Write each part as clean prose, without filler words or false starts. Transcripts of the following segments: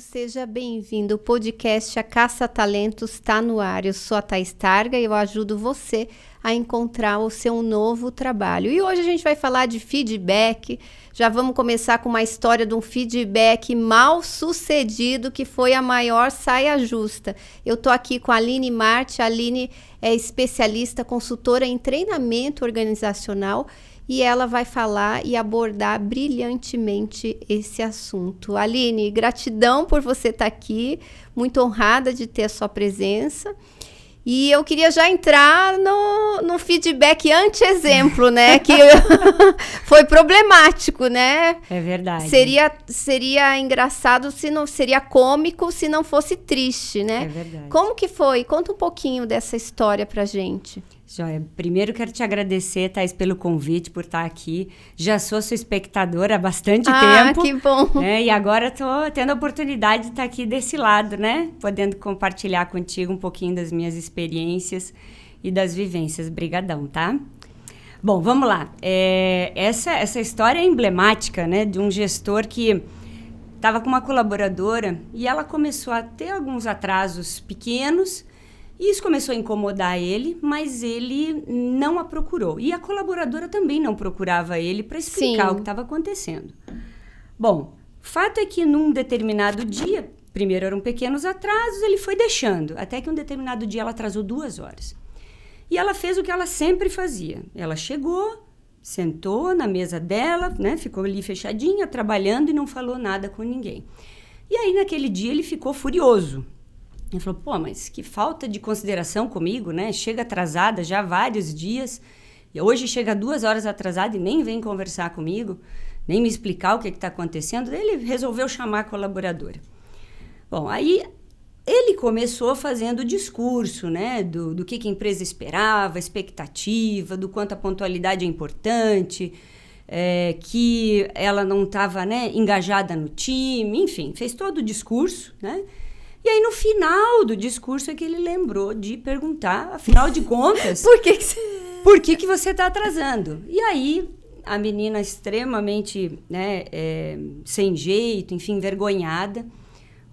seja bem-vindo. O podcast A Caça Talentos está no ar. Eu sou a Thaís Targa e eu ajudo você a encontrar o seu novo trabalho. E hoje a gente vai falar de feedback. Já vamos começar com uma história de um feedback mal sucedido, que foi a maior saia justa. Eu tô aqui com a Aline Marte. A Aline é especialista, consultora em treinamento organizacional, e ela vai falar e abordar brilhantemente esse assunto. Aline, gratidão por você estar aqui, muito honrada de ter a sua presença. E eu queria já entrar no feedback anti-exemplo, né? Que foi problemático, né? É verdade. Seria engraçado, seria cômico se não fosse triste, né? É verdade. Como que foi? Conta um pouquinho dessa história pra gente. Joia, primeiro quero te agradecer, Thaís, pelo convite, por estar aqui. Já sou sua espectadora há bastante tempo. Ah, que bom! Né? E agora estou tendo a oportunidade de estar aqui desse lado, né? Podendo compartilhar contigo um pouquinho das minhas experiências e das vivências. Brigadão, tá? Bom, vamos lá. Essa história é emblemática, né? De um gestor que estava com uma colaboradora e ela começou a ter alguns atrasos pequenos. E isso começou a incomodar ele, mas ele não a procurou. E a colaboradora também não procurava ele para explicar o que estava acontecendo. Bom, fato é que num determinado dia, primeiro eram pequenos atrasos, ele foi deixando. Até que um determinado dia ela atrasou 2 horas. E ela fez o que ela sempre fazia. Ela chegou, sentou na mesa dela, né, ficou ali fechadinha, trabalhando e não falou nada com ninguém. E aí naquele dia ele ficou furioso. Ele falou, pô, mas que falta de consideração comigo, né? Chega atrasada já há vários dias, e hoje chega 2 horas atrasada e nem vem conversar comigo, nem me explicar o que está acontecendo. Daí ele resolveu chamar a colaboradora. Bom, aí ele começou fazendo o discurso, né? Do que a empresa esperava, a expectativa, do quanto a pontualidade é importante, que ela não estava, né, engajada no time, enfim, fez todo o discurso, né? E aí, no final do discurso, é que ele lembrou de perguntar, afinal de contas... Por que você está atrasando? E aí, a menina extremamente, né, sem jeito, enfim, envergonhada,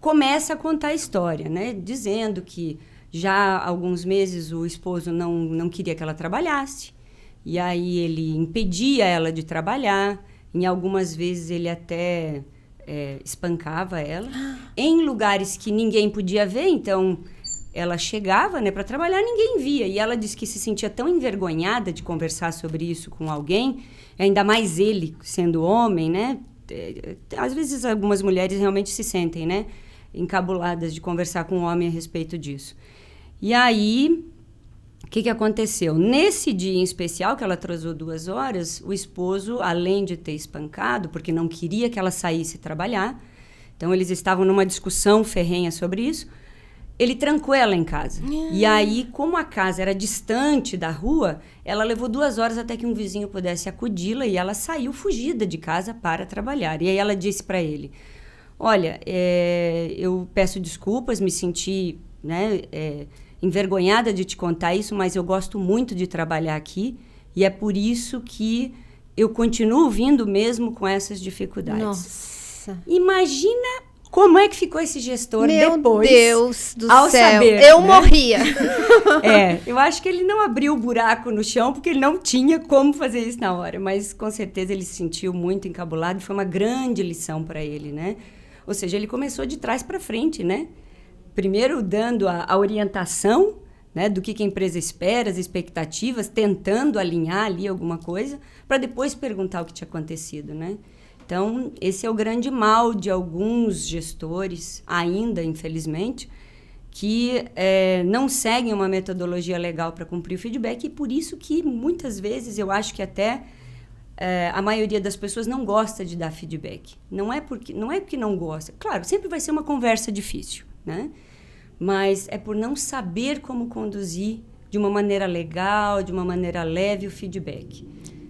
começa a contar a história, né? Dizendo que já há alguns meses o esposo não queria que ela trabalhasse. E aí, ele impedia ela de trabalhar. Em algumas vezes, ele até... espancava ela em lugares que ninguém podia ver, então ela chegava, né, para trabalhar, ninguém via, e ela disse que se sentia tão envergonhada de conversar sobre isso com alguém, ainda mais ele sendo homem, né, às vezes algumas mulheres realmente se sentem, né, encabuladas de conversar com um homem a respeito disso. E aí, o que aconteceu? Nesse dia em especial, que ela atrasou 2 horas, o esposo, além de ter espancado, porque não queria que ela saísse trabalhar, então eles estavam numa discussão ferrenha sobre isso, ele trancou ela em casa. E aí, como a casa era distante da rua, ela levou 2 horas até que um vizinho pudesse acudi-la e ela saiu fugida de casa para trabalhar. E aí ela disse para ele, olha, eu peço desculpas, me senti, né, envergonhada de te contar isso, mas eu gosto muito de trabalhar aqui e é por isso que eu continuo vindo mesmo com essas dificuldades. Nossa! Imagina como é que ficou esse gestor depois. Meu Deus do ao céu! Saber, eu né? Morria! Eu acho que ele não abriu o buraco no chão porque ele não tinha como fazer isso na hora, mas com certeza ele se sentiu muito encabulado e foi uma grande lição para ele, né? Ou seja, ele começou de trás para frente, né? Primeiro dando a orientação, né, do que a empresa espera, as expectativas, tentando alinhar ali alguma coisa, para depois perguntar o que tinha acontecido, né? Então, esse é o grande mal de alguns gestores, ainda, infelizmente, que não seguem uma metodologia legal para cumprir o feedback, e por isso que, muitas vezes, eu acho que até a maioria das pessoas não gosta de dar feedback. Não é porque não gosta. Claro, sempre vai ser uma conversa difícil, né? Mas é por não saber como conduzir de uma maneira legal, de uma maneira leve o feedback.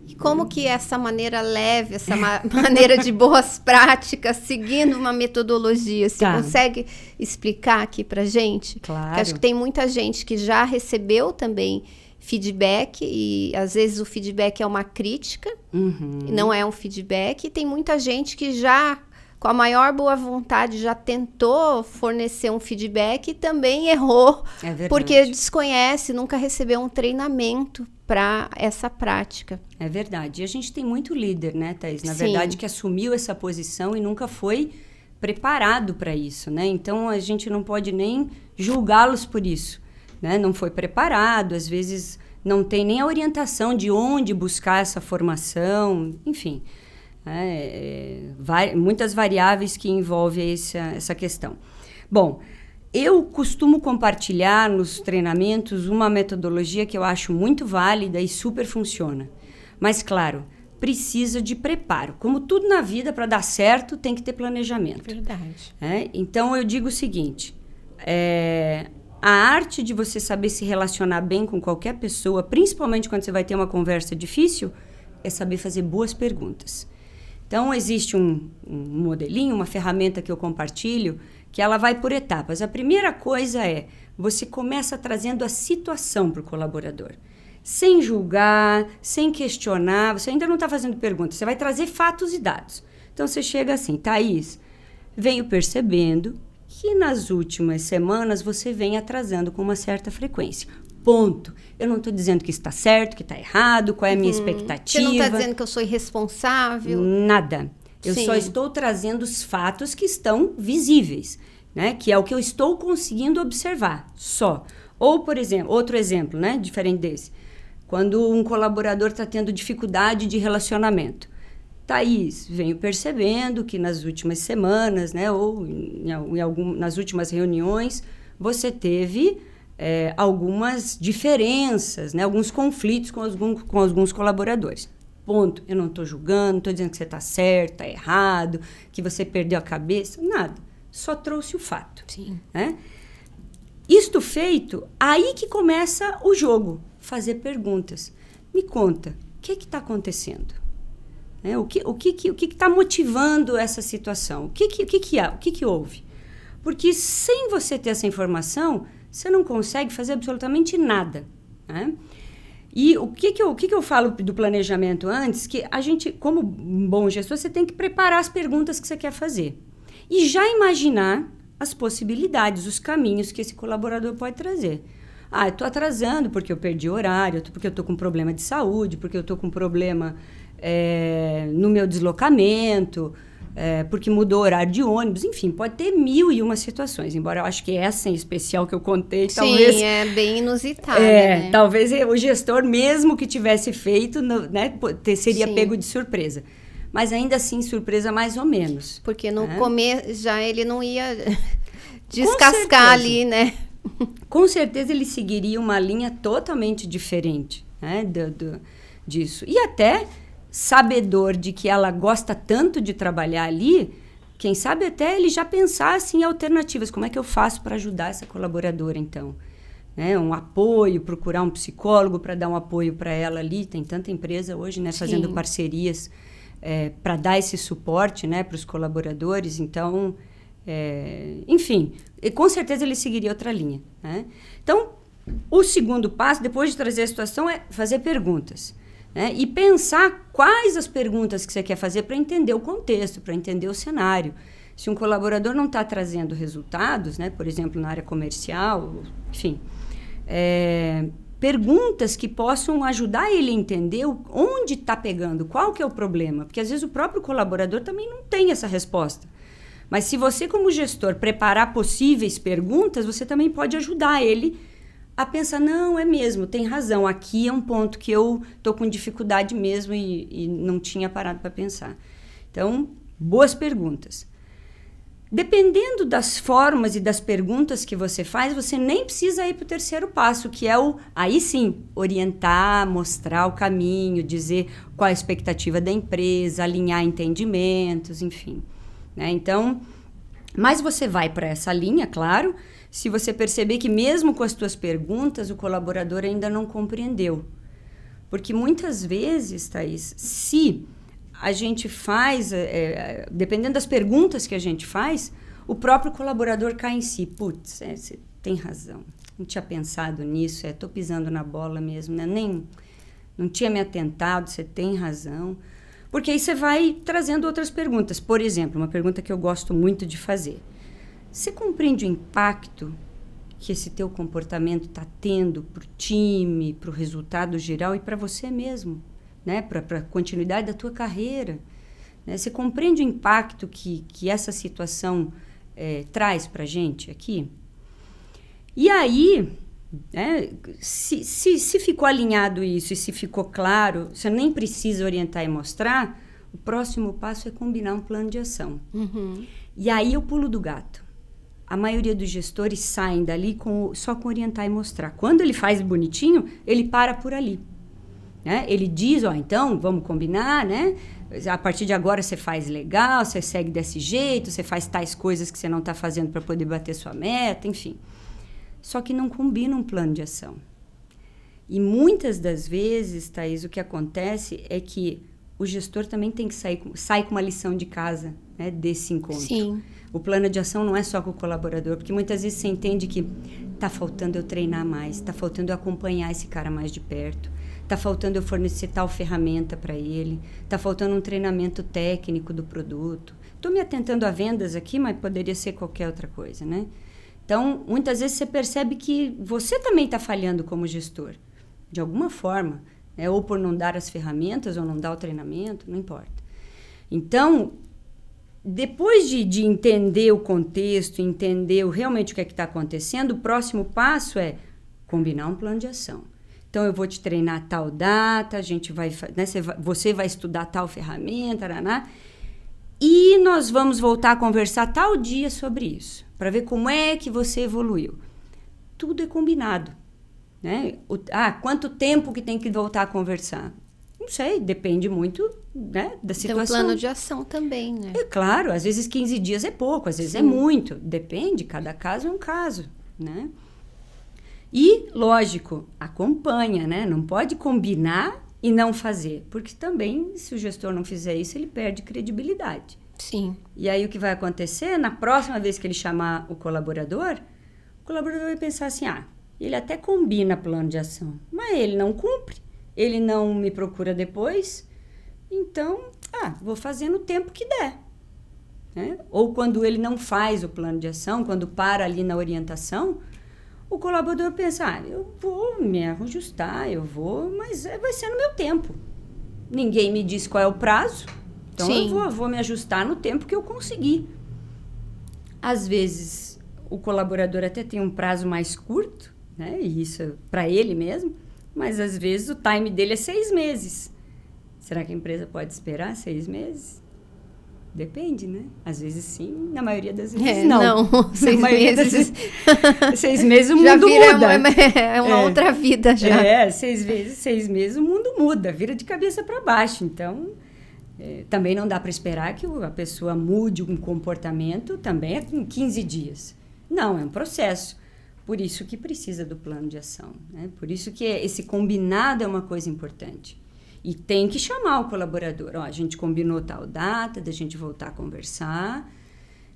E como que essa maneira leve, essa maneira de boas práticas, seguindo uma metodologia, você consegue explicar aqui pra gente? Claro. Porque acho que tem muita gente que já recebeu também feedback e às vezes o feedback é uma crítica, não é um feedback, e tem muita gente que já com a maior boa vontade, já tentou fornecer um feedback e também errou, porque desconhece, nunca recebeu um treinamento para essa prática. É verdade. E a gente tem muito líder, né, Thaís? Na verdade, que assumiu essa posição e nunca foi preparado para isso, né? Então, a gente não pode nem julgá-los por isso, né? Não foi preparado, às vezes não tem nem a orientação de onde buscar essa formação, enfim. Muitas variáveis que envolvem essa questão. Bom, eu costumo compartilhar nos treinamentos uma metodologia que eu acho muito válida e super funciona. Mas, claro, precisa de preparo. Como tudo na vida, para dar certo, tem que ter planejamento. Verdade. Então, eu digo o seguinte, a arte de você saber se relacionar bem com qualquer pessoa, principalmente quando você vai ter uma conversa difícil, é saber fazer boas perguntas. Então, existe um modelinho, uma ferramenta que eu compartilho, que ela vai por etapas. A primeira coisa você começa trazendo a situação para o colaborador. Sem julgar, sem questionar, você ainda não está fazendo perguntas, você vai trazer fatos e dados. Então, você chega assim, Thaís, venho percebendo que nas últimas semanas você vem atrasando com uma certa frequência. Ponto. Eu não estou dizendo que está certo, que está errado, qual é a minha expectativa. Você não está dizendo que eu sou irresponsável? Nada. Eu só estou trazendo os fatos que estão visíveis, né? Que é o que eu estou conseguindo observar, só. Ou, por exemplo, outro exemplo, né? Diferente desse. Quando um colaborador está tendo dificuldade de relacionamento. Thaís, venho percebendo que nas últimas semanas, né? Ou nas últimas reuniões, você teve algumas diferenças, né? Alguns conflitos com alguns colaboradores. Ponto. Eu não estou julgando, não estou dizendo que você está certo, está errado, que você perdeu a cabeça, nada. Só trouxe o fato. Sim. Né? Isto feito, aí que começa o jogo. Fazer perguntas. Me conta, o que está acontecendo? O que está motivando essa situação? O que houve? Porque sem você ter essa informação, você não consegue fazer absolutamente nada. Né? E o que eu falo do planejamento antes? Que a gente, como um bom gestor, você tem que preparar as perguntas que você quer fazer. E já imaginar as possibilidades, os caminhos que esse colaborador pode trazer. Eu estou atrasando porque eu perdi horário, porque eu estou com problema de saúde, porque eu estou com problema no meu deslocamento, porque mudou o horário de ônibus, enfim, pode ter 1001 situações, embora eu acho que essa em especial que eu contei, talvez... Sim, é bem inusitada, né? Talvez o gestor, mesmo que tivesse feito, né, seria pego de surpresa. Mas ainda assim, surpresa mais ou menos. Porque no começo já ele não ia descascar ali, né? Com certeza ele seguiria uma linha totalmente diferente, né, disso. E até sabedor de que ela gosta tanto de trabalhar ali, quem sabe até ele já pensasse em alternativas. Como é que eu faço para ajudar essa colaboradora, então? Um apoio, procurar um psicólogo para dar um apoio para ela ali. Tem tanta empresa hoje, né, fazendo parcerias para dar esse suporte, né, para os colaboradores. Então, enfim, com certeza ele seguiria outra linha. Né? Então, o segundo passo, depois de trazer a situação, é fazer perguntas. Né? E pensar quais as perguntas que você quer fazer para entender o contexto, para entender o cenário. Se um colaborador não está trazendo resultados, né, por exemplo, na área comercial, enfim, perguntas que possam ajudar ele a entender onde está pegando, qual que é o problema. Porque, às vezes, o próprio colaborador também não tem essa resposta. Mas, se você, como gestor, preparar possíveis perguntas, você também pode ajudar ele a pensar, não, é mesmo, tem razão, aqui é um ponto que eu estou com dificuldade mesmo e não tinha parado para pensar. Então, boas perguntas. Dependendo das formas e das perguntas que você faz, você nem precisa ir para o terceiro passo, que é aí sim, orientar, mostrar o caminho, dizer qual é a expectativa da empresa, alinhar entendimentos, enfim. Né? Então, mas você vai para essa linha, claro, se você perceber que mesmo com as tuas perguntas, o colaborador ainda não compreendeu. Porque muitas vezes, Thaís, se a gente faz, dependendo das perguntas que a gente faz, o próprio colaborador cai em si. Putz, você tem razão, não tinha pensado nisso, estou pisando na bola mesmo, né? Não tinha me atentado, você tem razão. Porque aí você vai trazendo outras perguntas. Por exemplo, uma pergunta que eu gosto muito de fazer. Você compreende o impacto que esse teu comportamento está tendo para o time, para o resultado geral e para você mesmo, né? Para a continuidade da tua carreira? Né? Você compreende o impacto que essa situação traz para a gente aqui? E aí, se ficou alinhado isso e se ficou claro, você nem precisa orientar e mostrar, o próximo passo é combinar um plano de ação. Uhum. E aí eu pulo do gato. A maioria dos gestores saem dali só com orientar e mostrar. Quando ele faz bonitinho, ele para por ali. Né? Ele diz, então, vamos combinar, né? A partir de agora você faz legal, você segue desse jeito, você faz tais coisas que você não está fazendo para poder bater sua meta, enfim. Só que não combina um plano de ação. E muitas das vezes, Thaís, o que acontece é que o gestor também tem que sair com uma lição de casa, né, desse encontro. Sim. O plano de ação não é só com o colaborador, porque muitas vezes você entende que está faltando eu treinar mais, está faltando eu acompanhar esse cara mais de perto, está faltando eu fornecer tal ferramenta para ele, está faltando um treinamento técnico do produto. Estou me atentando a vendas aqui, mas poderia ser qualquer outra coisa, né? Então, muitas vezes você percebe que você também está falhando como gestor, de alguma forma, né? Ou por não dar as ferramentas, ou não dar o treinamento, não importa. Então, depois de entender o contexto, entender realmente o que é que está acontecendo, o próximo passo é combinar um plano de ação. Então, eu vou te treinar tal data, a gente vai, né, você vai estudar tal ferramenta, e nós vamos voltar a conversar tal dia sobre isso, para ver como é que você evoluiu. Tudo é combinado. Né? Quanto tempo que tem que voltar a conversar? Não sei, depende muito, né, da situação. Tem um plano de ação também, né? É claro, às vezes 15 dias é pouco, às vezes é muito. Depende, cada caso é um caso, né? E, lógico, acompanha, né? Não pode combinar e não fazer, porque também, se o gestor não fizer isso, ele perde credibilidade. Sim. E aí, o que vai acontecer? Na próxima vez que ele chamar o colaborador vai pensar assim, ele até combina plano de ação, mas ele não cumpre, ele não me procura depois, então, vou fazer no tempo que der. Né? Ou quando ele não faz o plano de ação, quando para ali na orientação, o colaborador pensa, eu vou me ajustar, mas vai ser no meu tempo. Ninguém me diz qual é o prazo, então Sim. eu vou me ajustar no tempo que eu conseguir. Às vezes, o colaborador até tem um prazo mais curto, né? E isso é para ele mesmo, mas às vezes o time dele é 6 meses. Será que a empresa pode esperar 6 meses? Depende, né? Às vezes sim, na maioria das vezes não. 6 meses. 6 meses o mundo já vira muda. É uma outra vida já. 6 meses o mundo muda, vira de cabeça para baixo. Então, também não dá para esperar que a pessoa mude um comportamento também em 15 dias. Não, é um processo. Por isso que precisa do plano de ação, né? Por isso que esse combinado é uma coisa importante. E tem que chamar o colaborador. A gente combinou tal data, da gente voltar a conversar.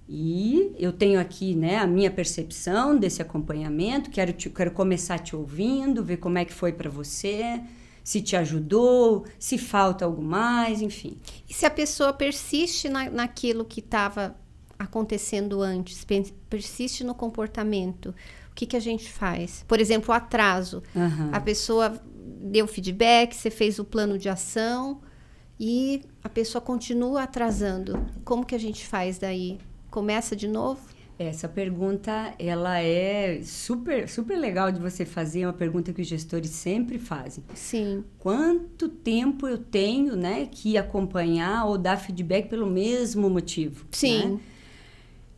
E eu tenho aqui, né, a minha percepção desse acompanhamento. Quero começar te ouvindo, ver como é que foi para você, se te ajudou, se falta algo mais, enfim. E se a pessoa persiste naquilo que estava acontecendo antes, persiste no comportamento, o que a gente faz? Por exemplo, o atraso. Uhum. A pessoa deu feedback, você fez o plano de ação e a pessoa continua atrasando. Como que a gente faz daí? Começa de novo? Essa pergunta, ela é super, super legal de você fazer, é uma pergunta que os gestores sempre fazem. Sim. Quanto tempo eu tenho, né, que acompanhar ou dar feedback pelo mesmo motivo? Sim. Né?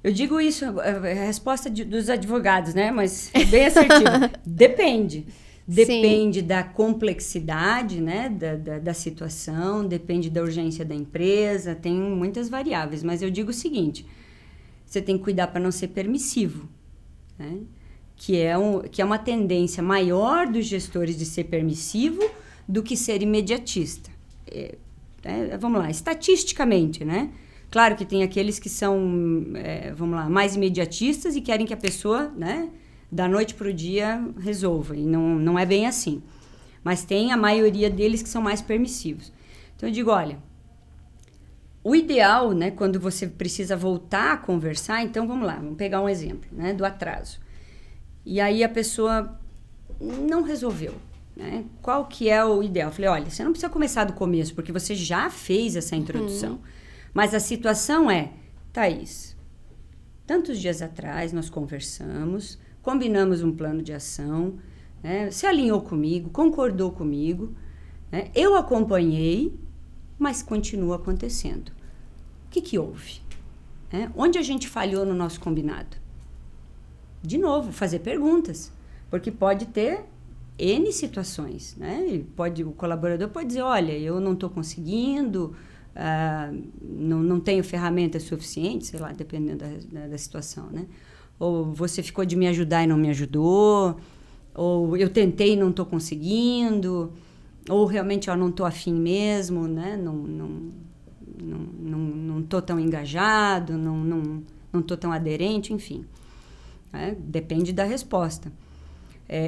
Eu digo isso, é a resposta dos advogados, né, mas é bem assertiva. Depende. Depende da complexidade, né, da situação, depende da urgência da empresa, tem muitas variáveis. Mas eu digo o seguinte, você tem que cuidar para não ser permissivo, né? Que é uma tendência maior dos gestores de ser permissivo do que ser imediatista. Vamos lá, estatisticamente, né? Claro que tem aqueles que são, mais imediatistas e querem que a pessoa, né, da noite para o dia resolva, e não é bem assim. Mas tem a maioria deles que são mais permissivos. Então eu digo, olha, O ideal, né, quando você precisa voltar a conversar, então vamos lá, vamos pegar um exemplo, né, do atraso. E aí a pessoa não resolveu, né? Qual que é o ideal? Eu falei, olha, você não precisa começar do começo, porque você já fez essa introdução. Mas a situação é, Thaís, tantos dias atrás nós conversamos, combinamos um plano de ação, né? Se alinhou comigo, concordou comigo, né? Eu acompanhei, mas continua acontecendo. O que houve? Onde a gente falhou no nosso combinado? De novo, fazer perguntas, porque pode ter N situações, né? O colaborador pode dizer, olha, eu não estou conseguindo, não tenho ferramentas suficientes, sei lá, dependendo da situação, né? Ou você ficou de me ajudar e não me ajudou, ou eu tentei e não estou conseguindo, ou realmente eu não estou afim mesmo, né? Não estou tão engajado, não estou tão aderente, enfim. Depende da resposta.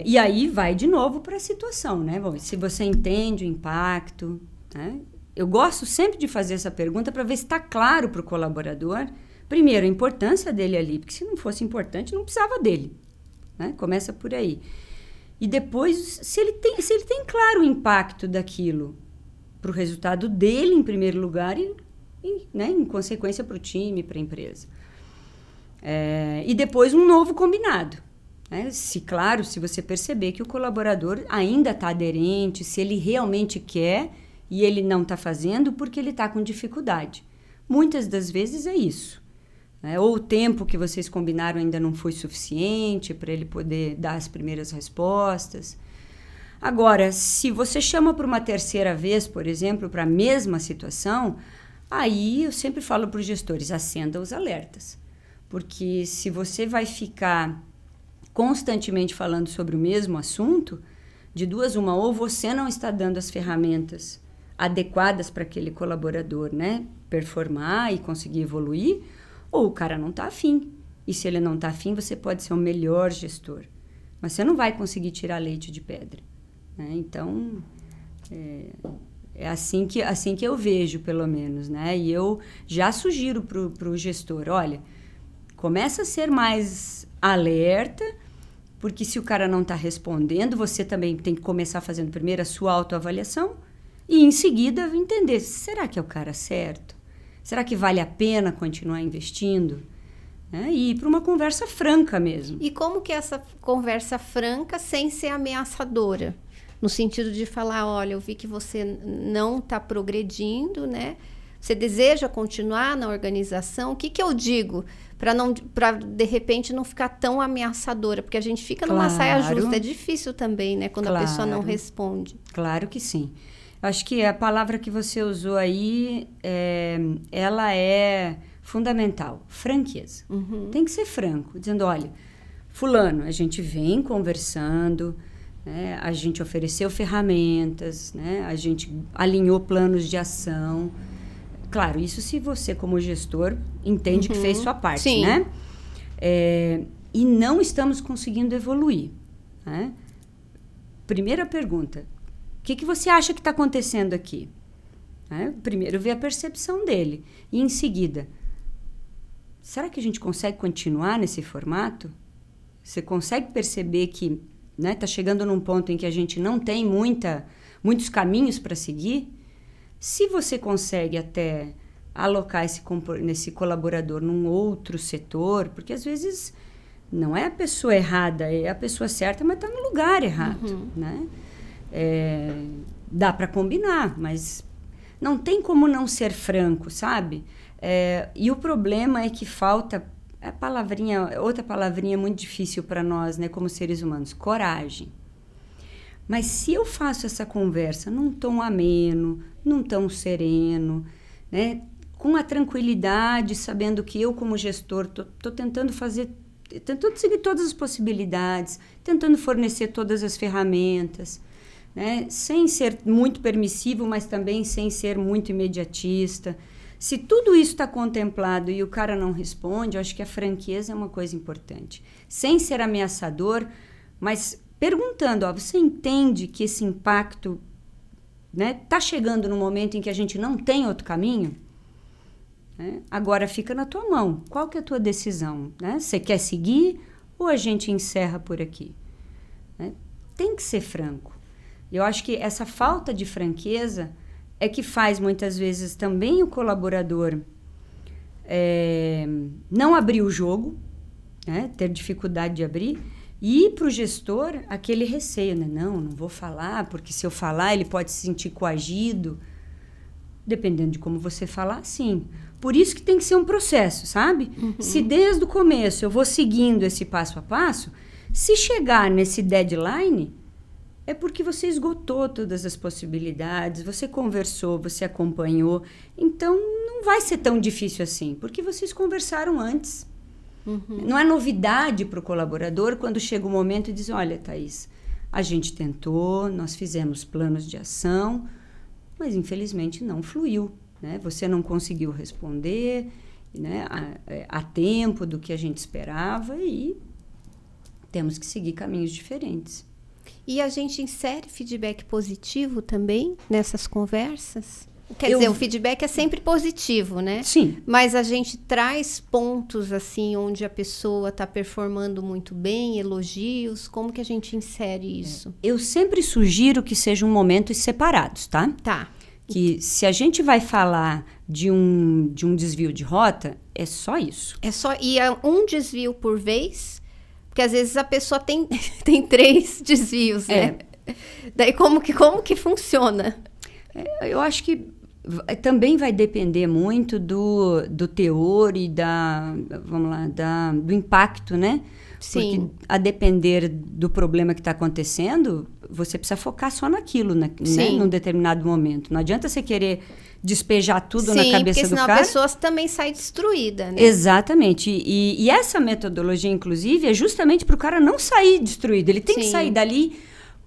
E aí vai de novo para a situação, né? Bom, se você entende o impacto, né? Eu gosto sempre de fazer essa pergunta para ver se está claro para o colaborador, primeiro, a importância dele ali, porque se não fosse importante, não precisava dele, né? Começa por aí. E depois, se ele tem claro o impacto daquilo para o resultado dele, em primeiro lugar, né, em consequência para o time, para a empresa. E depois um novo combinado. Né? Se você perceber que o colaborador ainda está aderente, se ele realmente quer e ele não está fazendo porque ele está com dificuldade. Muitas das vezes é isso. Ou o tempo que vocês combinaram ainda não foi suficiente para ele poder dar as primeiras respostas. Agora, se você chama para uma terceira vez, por exemplo, para a mesma situação, aí eu sempre falo para os gestores, acenda os alertas. Porque se você vai ficar constantemente falando sobre o mesmo assunto, de duas uma, ou você não está dando as ferramentas adequadas para aquele colaborador, né, performar e conseguir evoluir, ou o cara não está afim. E se ele não está afim, você pode ser o melhor gestor. Mas você não vai conseguir tirar leite de pedra. Né? Então, é assim que eu vejo, pelo menos. Né? E eu já sugiro para o gestor, olha, começa a ser mais alerta, porque se o cara não está respondendo, você também tem que começar fazendo primeiro a sua autoavaliação e, em seguida, entender, será que é o cara certo? Será que vale a pena continuar investindo? E ir para uma conversa franca mesmo. E como que é essa conversa franca sem ser ameaçadora? No sentido de falar, olha, eu vi que você não está progredindo, né? Você deseja continuar na organização? O que eu digo para de repente não ficar tão ameaçadora? Porque a gente fica numa saia justa. É difícil também, né? Quando a pessoa não responde. Claro que sim. Acho que a palavra que você usou aí, ela é fundamental. Franqueza. Tem que ser franco, dizendo, olha, fulano, a gente vem conversando, né? A gente ofereceu ferramentas, né? A gente alinhou planos de ação. Claro, isso se você, como gestor, entende que fez sua parte, sim, né? E não estamos conseguindo evoluir. Né? Primeira pergunta, o que você acha que está acontecendo aqui? Primeiro, ver a percepção dele. E, em seguida, será que a gente consegue continuar nesse formato? Você consegue perceber que está chegando num ponto em que a gente não tem muitos caminhos para seguir? Se você consegue até alocar esse colaborador num outro setor, porque às vezes não é a pessoa errada, é a pessoa certa, mas está no lugar errado, né? Dá para combinar, mas não tem como não ser franco, sabe? E o problema é que falta outra palavrinha muito difícil para nós, né, como seres humanos, coragem. Mas se eu faço essa conversa num tom ameno, num tom sereno, né, com a tranquilidade, sabendo que eu, como gestor, estou tentando seguir todas as possibilidades, tentando fornecer todas as ferramentas, né, sem ser muito permissivo, mas também sem ser muito imediatista. Se tudo isso está contemplado e o cara não responde, eu acho que a franqueza é uma coisa importante. Sem ser ameaçador, mas perguntando, você entende que esse impacto está chegando no momento em que a gente não tem outro caminho? né? Agora fica na tua mão. Qual que é a tua decisão? Né? Você quer seguir ou a gente encerra por aqui? Né? Tem que ser franco. Eu acho que essa falta de franqueza é que faz muitas vezes também o colaborador não abrir o jogo, né? Ter dificuldade de abrir, e para o gestor aquele receio, né? Não vou falar, porque se eu falar ele pode se sentir coagido. Dependendo de como você falar, sim. Por isso que tem que ser um processo, sabe? Uhum. Se desde o começo eu vou seguindo esse passo a passo, se chegar nesse deadline, é porque você esgotou todas as possibilidades, você conversou, você acompanhou. Então, não vai ser tão difícil assim, porque vocês conversaram antes. Uhum. Não é novidade para o colaborador quando chega o momento e diz, olha, Thaís, a gente tentou, nós fizemos planos de ação, mas infelizmente não fluiu, né? Você não conseguiu responder, né, a tempo do que a gente esperava e temos que seguir caminhos diferentes. E a gente insere feedback positivo também nessas conversas? Quer dizer, o feedback é sempre positivo, né? Sim. Mas a gente traz pontos, assim, onde a pessoa está performando muito bem, elogios. Como que a gente insere isso? Eu sempre sugiro que sejam momentos separados, tá? Tá. Que se a gente vai falar de um desvio de rota, é só isso. E é um desvio por vez? Porque às vezes a pessoa tem 3 desvios, né? Daí como que funciona? Eu acho que também vai depender muito do teor e do impacto, né? Sim. Porque a depender do problema que está acontecendo, você precisa focar só naquilo, né? Num determinado momento. Não adianta você querer despejar tudo na cabeça do cara. Porque senão a pessoa também sai destruída, né? Exatamente. E essa metodologia, inclusive, é justamente para o cara não sair destruído. Ele tem que sair dali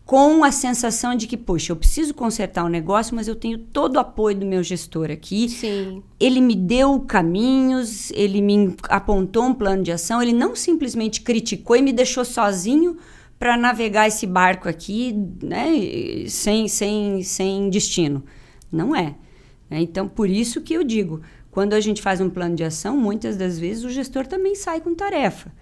com a sensação de que, poxa, eu preciso consertar um negócio, mas eu tenho todo o apoio do meu gestor aqui. Sim. Ele me deu caminhos, ele me apontou um plano de ação, ele não simplesmente criticou e me deixou sozinho para navegar esse barco aqui, né, sem destino. Não é. Então, por isso que eu digo, quando a gente faz um plano de ação, muitas das vezes o gestor também sai com tarefa.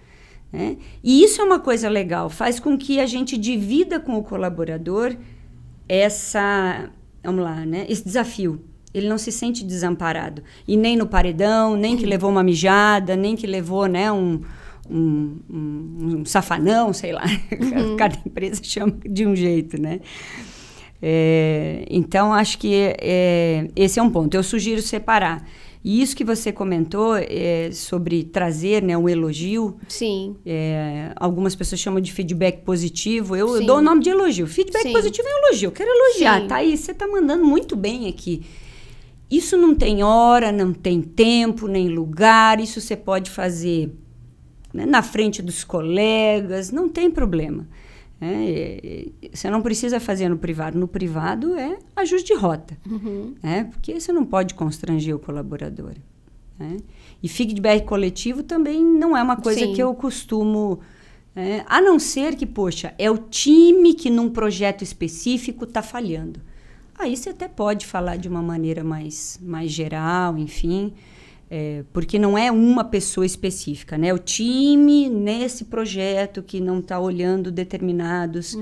Né? E isso é uma coisa legal, faz com que a gente divida com o colaborador esse desafio. Ele não se sente desamparado. E nem no paredão, nem que levou uma mijada, nem que levou, né, um safanão, sei lá. Uhum. Cada empresa chama de um jeito, né? Então, acho que esse é um ponto. Eu sugiro separar. E isso que você comentou sobre trazer, né, um elogio. Sim. Algumas pessoas chamam de feedback positivo. Eu dou o nome de elogio. Feedback positivo é elogio. Eu quero elogiar. Tá aí, você está mandando muito bem aqui. Isso não tem hora, não tem tempo, nem lugar. Isso você pode fazer, né, na frente dos colegas. Não tem problema. Você não precisa fazer no privado. No privado é ajuste de rota. Uhum. Porque você não pode constranger o colaborador. E feedback coletivo também não é uma coisa que eu costumo... a não ser que, poxa, é o time que num projeto específico está falhando. Aí você até pode falar de uma maneira mais geral, enfim... porque não é uma pessoa específica, né? O time nesse projeto que não está olhando determinadas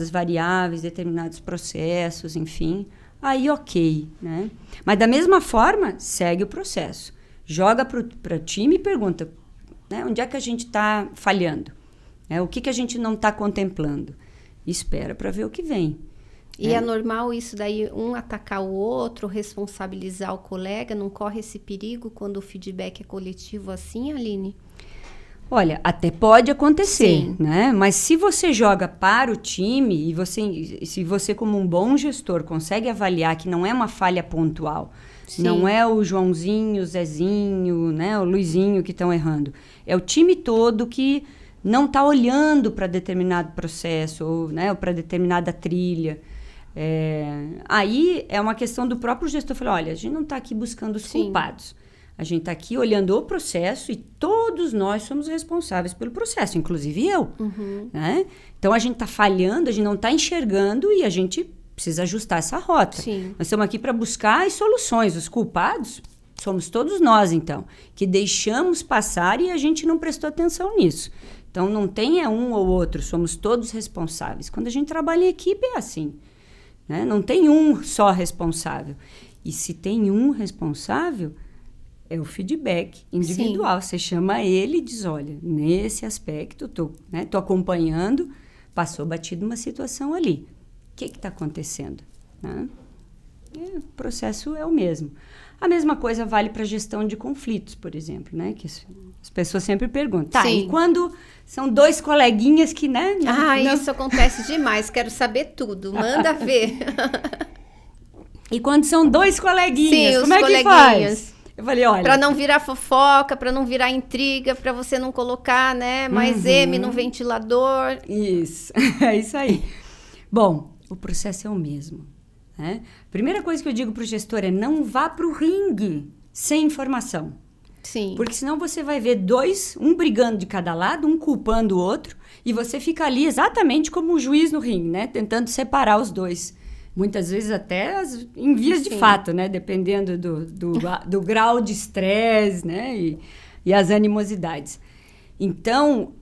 variáveis, determinados processos, enfim. Aí, ok, né? Mas da mesma forma, segue o processo. Joga para o time e pergunta, né, onde é que a gente está falhando? O que a gente não está contemplando? E espera para ver o que vem. E é normal isso daí, um atacar o outro, responsabilizar o colega? Não corre esse perigo quando o feedback é coletivo assim, Aline? Olha, até pode acontecer, né? Mas se você joga para o time e se você como um bom gestor consegue avaliar que não é uma falha pontual, não é o Joãozinho, o Zezinho, né, o Luizinho que estão errando, é o time todo que não está olhando para determinado processo ou para determinada trilha. Aí é uma questão do próprio gestor falar, olha, a gente não está aqui buscando os culpados, a gente está aqui olhando o processo e todos nós somos responsáveis pelo processo, inclusive eu. Uhum. Né? Então a gente está falhando, a gente não está enxergando e a gente precisa ajustar essa rota. Nós estamos aqui para buscar as soluções, os culpados Somos todos nós, então, que deixamos passar e a gente não prestou atenção nisso. Então, não tem um ou outro, somos todos responsáveis. Quando a gente trabalha em equipe, é assim, né? Não tem um só responsável. E se tem um responsável, é o feedback individual. Sim. Você chama ele e diz, olha, nesse aspecto, tô acompanhando, passou batido uma situação ali. O que está acontecendo? Né? O processo é o mesmo. A mesma coisa vale para a gestão de conflitos, por exemplo, né? Que as pessoas sempre perguntam. Tá, sim. E quando são dois coleguinhas que, né? Isso acontece demais. Quero saber tudo. Manda ver. E quando são dois coleguinhas, sim, como é que faz? Eu falei, olha... Para não virar fofoca, para não virar intriga, para você não colocar, né? Mais M no ventilador. Isso, é isso aí. Bom, o processo é o mesmo. Né? Primeira coisa que eu digo para o gestor é não vá para o ringue sem informação. Sim. Porque senão você vai ver um brigando de cada lado, um culpando o outro, e você fica ali exatamente como o juiz no ringue, né? Tentando separar os dois. Muitas vezes até em vias de fato, né? Dependendo do grau de estresse, né? E as animosidades. Então,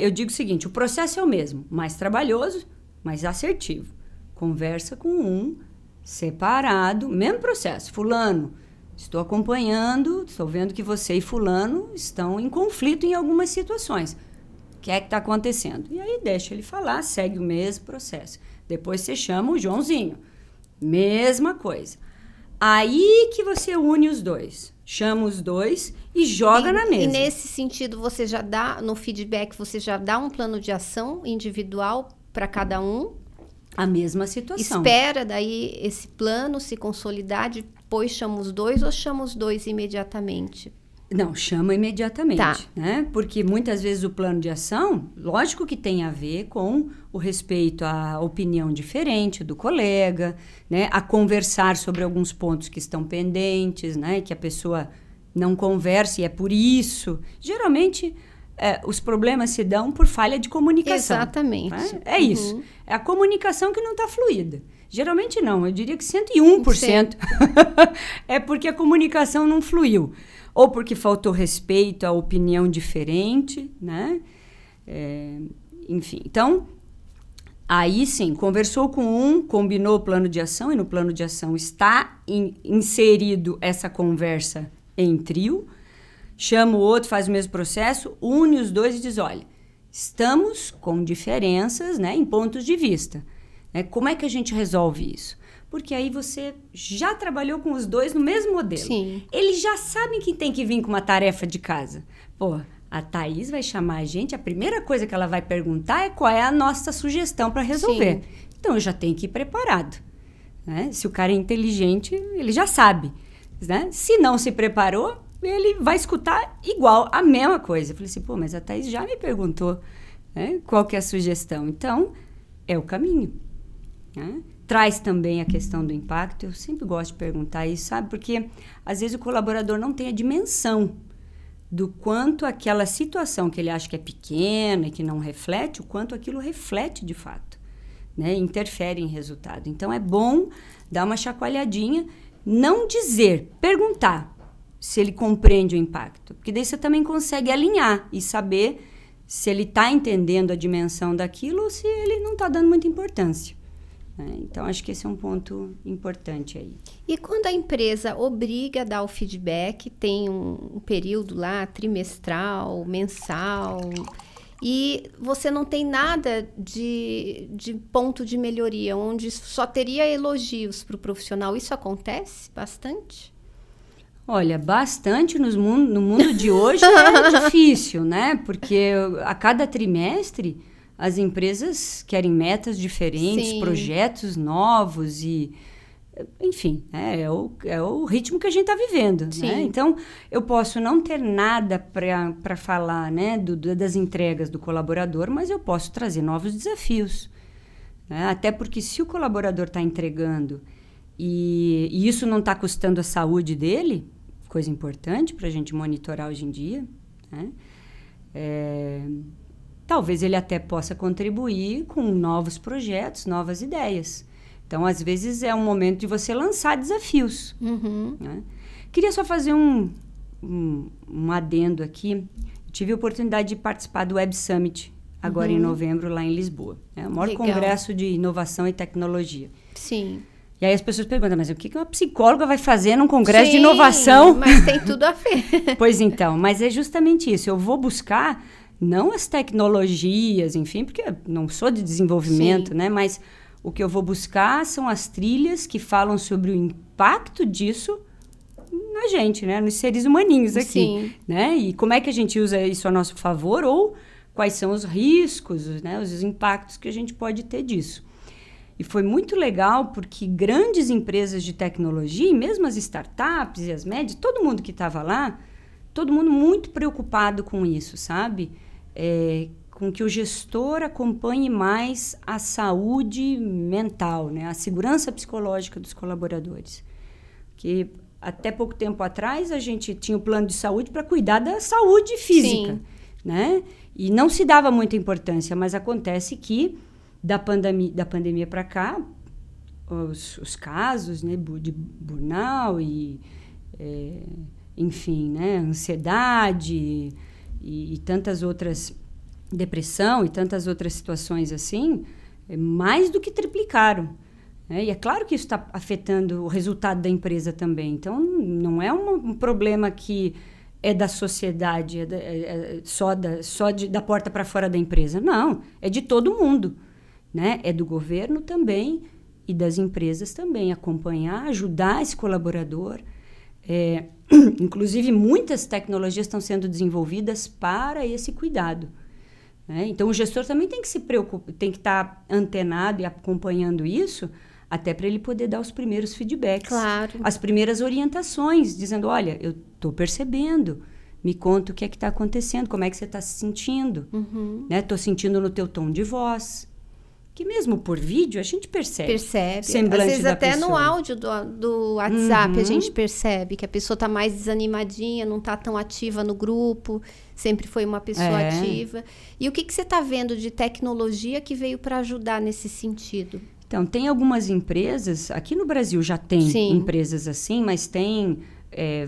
eu digo o seguinte, o processo é o mesmo, mais trabalhoso, mais assertivo. Conversa com um, separado, mesmo processo. Fulano, estou acompanhando, estou vendo que você e fulano estão em conflito em algumas situações. O que é que está acontecendo? E aí deixa ele falar, segue o mesmo processo. Depois você chama o Joãozinho. Mesma coisa. Aí que você une os dois. Chama os dois e joga na mesa. E nesse sentido, você já dá, no feedback, você já dá um plano de ação individual para cada um? A mesma situação. Espera daí esse plano se consolidar, depois chama os dois ou chama os dois imediatamente? Não, chama imediatamente. Tá. Né? Porque muitas vezes o plano de ação, lógico que tem a ver com o respeito à opinião diferente do colega, né? A conversar sobre alguns pontos que estão pendentes, né? Que a pessoa não conversa e é por isso. Geralmente... os problemas se dão por falha de comunicação. Exatamente. Né? É isso. É a comunicação que não está fluida. Geralmente não, eu diria que 101%. É porque a comunicação não fluiu. Ou porque faltou respeito à opinião diferente, né? Enfim, então, aí sim, conversou com um, combinou o plano de ação, e no plano de ação está inserido essa conversa em trio. Chama o outro, faz o mesmo processo, une os dois e diz, olha, estamos com diferenças, né, em pontos de vista. Né? Como é que a gente resolve isso? Porque aí você já trabalhou com os dois no mesmo modelo. Sim. Eles já sabem que tem que vir com uma tarefa de casa. Pô, a Thaís vai chamar a gente, a primeira coisa que ela vai perguntar é qual é a nossa sugestão para resolver. Sim. Então, eu já tenho que ir preparado. Né? Se o cara é inteligente, ele já sabe. Né? Se não se preparou... ele vai escutar igual, a mesma coisa. Eu falei assim, mas a Thaís já me perguntou, né, qual que é a sugestão. Então, é o caminho. Né? Traz também a questão do impacto. Eu sempre gosto de perguntar isso, sabe? Porque, às vezes, o colaborador não tem a dimensão do quanto aquela situação que ele acha que é pequena e que não reflete, o quanto aquilo reflete de fato. Né? Interfere em resultado. Então, é bom dar uma chacoalhadinha, não dizer, perguntar se ele compreende o impacto. Porque daí você também consegue alinhar e saber se ele está entendendo a dimensão daquilo ou se ele não está dando muita importância. Então, acho que esse é um ponto importante aí. E quando a empresa obriga a dar o feedback, tem um período lá, trimestral, mensal, e você não tem nada de ponto de melhoria, onde só teria elogios para o profissional, isso acontece bastante? Olha, bastante no mundo de hoje é difícil, né? Porque a cada trimestre as empresas querem metas diferentes, sim, projetos novos e, enfim, é o ritmo que a gente está vivendo, né? Então, eu posso não ter nada para falar, né, das entregas do colaborador, mas eu posso trazer novos desafios. Né? Até porque se o colaborador está entregando e isso não está custando a saúde dele, coisa importante para a gente monitorar hoje em dia, né? Talvez ele até possa contribuir com novos projetos, novas ideias. Então, às vezes, é um momento de você lançar desafios. Uhum. Né? Queria só fazer um adendo aqui. Eu tive a oportunidade de participar do Web Summit, agora em novembro, lá em Lisboa. É o maior congresso de inovação e tecnologia. Sim. E aí as pessoas perguntam, mas o que uma psicóloga vai fazer num congresso de inovação? Mas tem tudo a ver. Pois então, mas é justamente isso. Eu vou buscar, não as tecnologias, enfim, porque eu não sou de desenvolvimento, né? Mas o que eu vou buscar são as trilhas que falam sobre o impacto disso na gente, né? Nos seres humaninhos aqui. Sim. Né? E como é que a gente usa isso a nosso favor ou quais são os riscos, né? Os impactos que a gente pode ter disso. E foi muito legal porque grandes empresas de tecnologia, e mesmo as startups e as médias, todo mundo que estava lá, todo mundo muito preocupado com isso, sabe? Com que o gestor acompanhe mais a saúde mental, né? A segurança psicológica dos colaboradores. Porque até pouco tempo atrás a gente tinha o plano de saúde para cuidar da saúde física, Sim. né? E não se dava muita importância, mas acontece que da pandemia para cá, os casos, né, de burnout e, enfim, né, ansiedade e tantas outras, depressão e tantas outras situações assim, mais do que triplicaram. Né? E é claro que isso está afetando o resultado da empresa também. Então, não é um problema que é da sociedade, só da porta para fora da empresa. Não, é de todo mundo. Né? É do governo também e das empresas também. Acompanhar, ajudar esse colaborador. Inclusive, muitas tecnologias estão sendo desenvolvidas para esse cuidado. Né? Então, o gestor também tem que se preocupar, tem que estar antenado e acompanhando isso, até para ele poder dar os primeiros feedbacks. Claro. As primeiras orientações, dizendo, olha, eu estou percebendo, me conta o que é que está acontecendo, como é que você está se sentindo. Estou sentindo no teu tom de voz. Que mesmo por vídeo a gente percebe. Às vezes até no áudio do WhatsApp a gente percebe que a pessoa está mais desanimadinha, não está tão ativa no grupo, sempre foi uma pessoa ativa. E o que você está vendo de tecnologia que veio para ajudar nesse sentido? Então, tem algumas empresas, aqui no Brasil já tem empresas assim, mas tem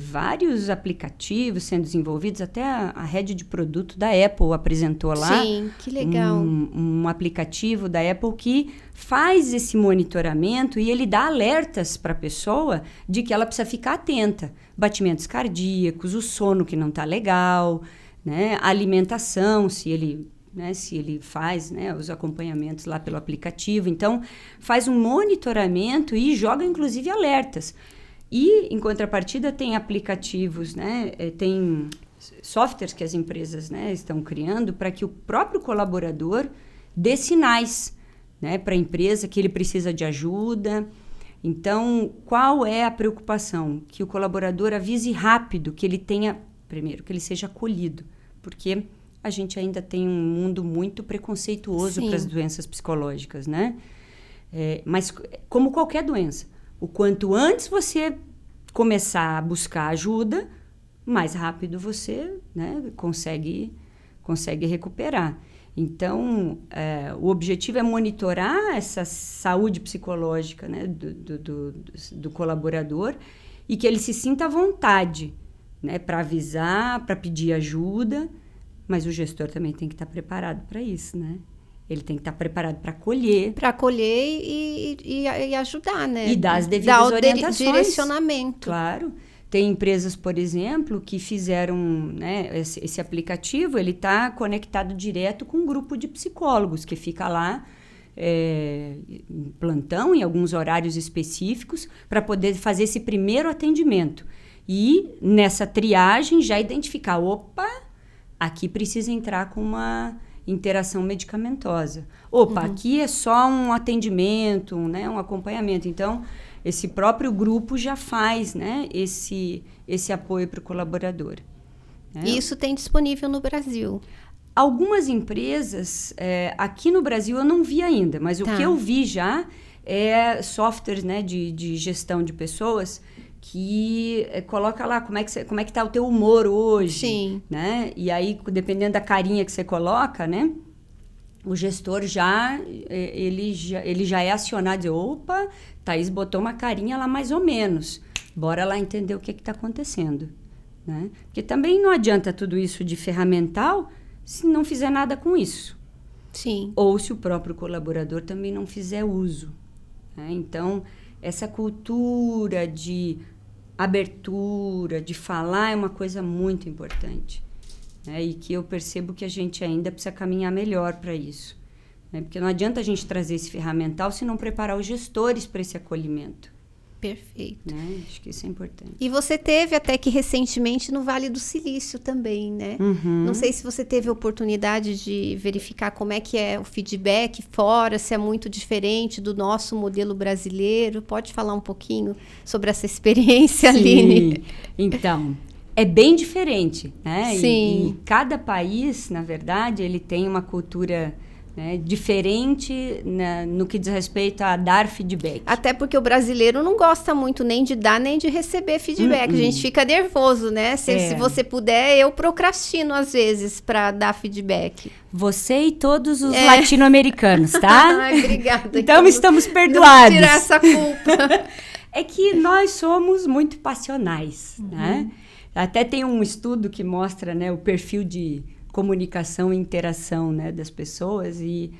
vários aplicativos sendo desenvolvidos, até a rede de produto da Apple apresentou lá. Sim, que legal. Um aplicativo da Apple que faz esse monitoramento e ele dá alertas para a pessoa de que ela precisa ficar atenta. Batimentos cardíacos, o sono que não está legal, né? A alimentação, se ele faz, né, os acompanhamentos lá pelo aplicativo. Então, faz um monitoramento e joga, inclusive, alertas. E, em contrapartida, tem aplicativos, né, tem softwares que as empresas, né, estão criando para que o próprio colaborador dê sinais, né, para a empresa que ele precisa de ajuda. Então, qual é a preocupação? Que o colaborador avise rápido, que ele tenha, primeiro, que ele seja acolhido, porque a gente ainda tem um mundo muito preconceituoso para as doenças psicológicas, né? Mas, como qualquer doença, o quanto antes você começar a buscar ajuda, mais rápido você, né, consegue recuperar. Então, o objetivo é monitorar essa saúde psicológica, né, do colaborador e que ele se sinta à vontade, né, para avisar, para pedir ajuda, mas o gestor também tem que estar preparado para isso, né? Ele tem que estar preparado para acolher. Para acolher e ajudar, né? E dar as devidas orientações. Direcionamento. Claro. Tem empresas, por exemplo, que fizeram, né, esse aplicativo, ele está conectado direto com um grupo de psicólogos que fica lá em plantão, em alguns horários específicos, para poder fazer esse primeiro atendimento. E nessa triagem já identificar, opa, aqui precisa entrar com uma interação medicamentosa. Opa, aqui é só um atendimento, né, um acompanhamento. Então, esse próprio grupo já faz, né, esse apoio para o colaborador. Né? Isso tem disponível no Brasil? Algumas empresas, aqui no Brasil eu não vi ainda, mas o que eu vi já é softwares, né, de gestão de pessoas que coloca lá como é que tá o teu humor hoje. Sim. Né? E aí, dependendo da carinha que você coloca, né, o gestor ele já é acionado e diz, opa, Thaís botou uma carinha lá mais ou menos. Bora lá entender o que está acontecendo, né? Porque também não adianta tudo isso de ferramental se não fizer nada com isso. Sim. Ou se o próprio colaborador também não fizer uso, né? Então, essa cultura de abertura, de falar, é uma coisa muito importante, né? E que eu percebo que a gente ainda precisa caminhar melhor para isso, né? Porque não adianta a gente trazer esse ferramental se não preparar os gestores para esse acolhimento. Perfeito. Né? Acho que isso é importante. E você teve até que recentemente no Vale do Silício também, né? Uhum. Não sei se você teve a oportunidade de verificar como é que é o feedback fora, se é muito diferente do nosso modelo brasileiro. Pode falar um pouquinho sobre essa experiência, Sim. Aline? Então, é bem diferente, né? Sim. E cada país, na verdade, ele tem uma cultura, né, diferente no que diz respeito a dar feedback. Até porque o brasileiro não gosta muito nem de dar nem de receber feedback. A gente fica nervoso, né? Se você puder, eu procrastino às vezes para dar feedback. Você e todos os latino-americanos, tá? Ai, obrigada. Então estamos perdoados. Não tirar essa culpa. É que nós somos muito passionais, né? Até tem um estudo que mostra, né, o perfil de comunicação e interação, né, das pessoas, e